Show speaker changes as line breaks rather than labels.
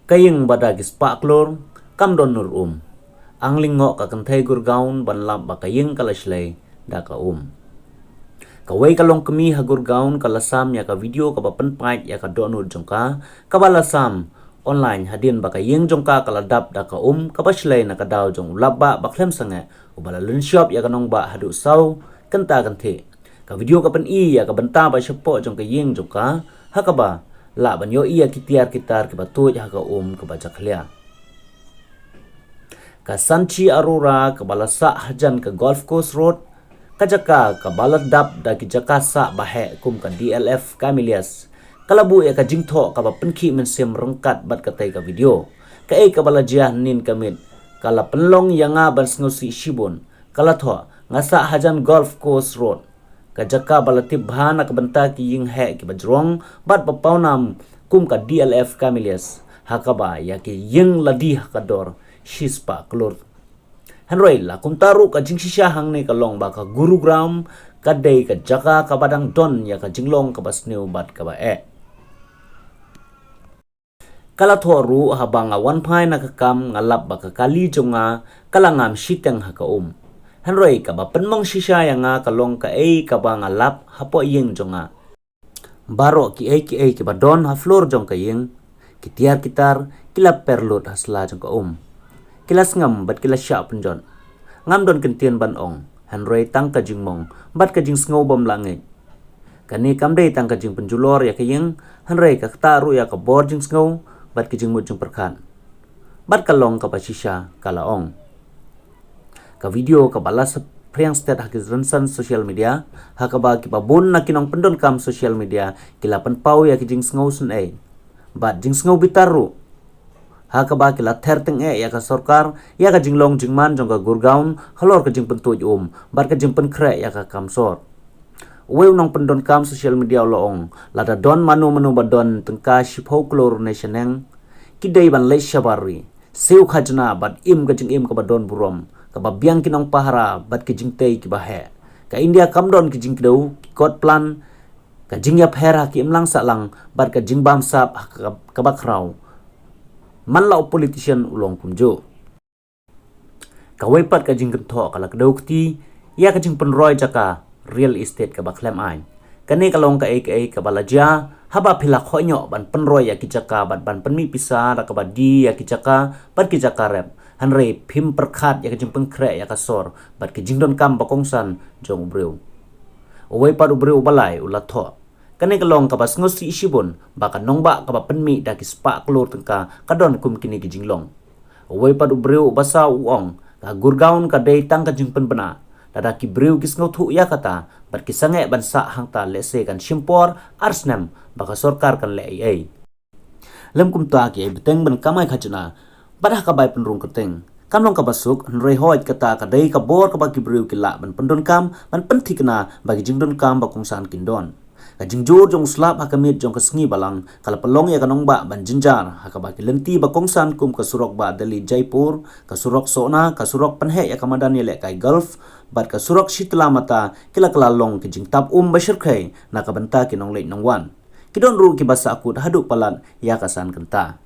Kaying badagis paklor kam don nur ang lingok ka kantay gurgaon banlap ba kaying kalashlay da ka Kaway kalong kami hagurgaon kalasam ya ka video ka bapanpait ya ka download jongka kabalasam online hadin ba kaying jongka kaladap da ka kabashlay na kadaw jong ulabba baklem sange ubala shop ya kanong ba hadu saw kanta kante ka video ka pan ya ka banta ba syapo jong kaying jongka hakaba la banyo iya kitiar kitar ke batuj ha ka ka baca klia ka sanchi arura ka balasa hajan ka golf course road ka jaka ka baladap da ki jaka sa bahe kum ka DLF Camilias kalabu ya ka jingtho ka penki men sem rengkat bat ka tai ka video ka ka balajah nin kamit kala penlong yanga ban sngosi shibon kala tho ngasa hajan golf course road kajaka balatib bahana kabanta ki ying he ki bajrong bat papawnam kum ka DLF Camilias hakaba ya ki ying ladi hakador shispa klur hanroi la kumtaru ka jing shisahang ne kalong ba ka gurugram kadai ka jaka ka badang don ya ka jinglong ka basneu bat ka ba kala thoru habanga one pai na ka kam ngalap ba ka kali jonga kalangam shiteng ha ka hanroi ka ba penmong shisha yang nga kalong ka ka ba ngalap hapo ying jonga baro ki ki ba don ha floor jong ka ying kitiar kitar kila perlut hasla jong ka kilas ngam bat kila sya penjon ngam don kentien ban hanroi tang ka jing mong bat ka jing sngow bom langai kani kamdei tang ka jing penjulor ya ka ying hanroi ka taru ya ka bor jing sngow bat ka jing mut jong perkan bat kalong ka ba shisha kala ka video ka balas priang state hakis rensan social media hakaba ki babun na kinong pendon kam social media kilapan pau ya ki jing sngow sun bat jing sngow bitaru hakaba kila therteng ya ka sarkar ya ka jinglong jingman jong ka gurgaon halor ka jing pentuj bar ka jing penkre ya ka kamsor uwe nong pendon kam social media loong lada don manu badon tengka shipho klor nationeng kidai ban le shabari seu khajna bat ka jing ka badon burom ka babiang kinong pahara bat ki jing tei ki bahe ka India kamdon ki jing kidau ki kot plan ka jing yap hera ki imlang salang bat ka jing bam sap ka bakrau manlau politician ulong kumjo ka wepat ka jing kentho kala kidau kti ya ka jing penroy jaka real estate ka baklem ain kane kalong ka ka balaja haba phila khonyo ban penroy ya ki jaka bat ban penmi pisa ra ka badi ya ki jaka bat ki jaka rep hanrei phim perkhat ya ka jing pengkre ya ka sor bat ki jing don kam bakongsan jong breu owei padu breu balai ulatho kane kalong ka bas ngosi isibon baka nongba ka ba penmi da ki spa klor tengka kadon kum kini ki jinglong owei padu breu basa uong ka gurgaon ka dei tang ka jing penbena dada ki breu kis ngothu ya kata bat ki sange ban sa hangta lese kan shimpor arsnem baka sorkar kan le lem kum ta ki beteng ban kamai khachna badah ka bai penrung keteng kamlong ka basuk nrei hoit kata ka dei ka bor ka bagi breu kila ban pendon kam ban penthikna bagi jingdon kam bakongsan kindon ka jingjur jong slap hakamit jong kasngi balang kala pelong ya kanong ba ban jinjar hakaba ki lenti bakongsan kum ka surok ba Delhi Jaipur ka surok sona ka surok penhe ya kamadan le kai Gulf bat ka surok shitla mata kila kalalong ki jing tap bashir khai na ka banta ki nong le nong wan kidon ru ki basa akut haduk palan ya kasan kenta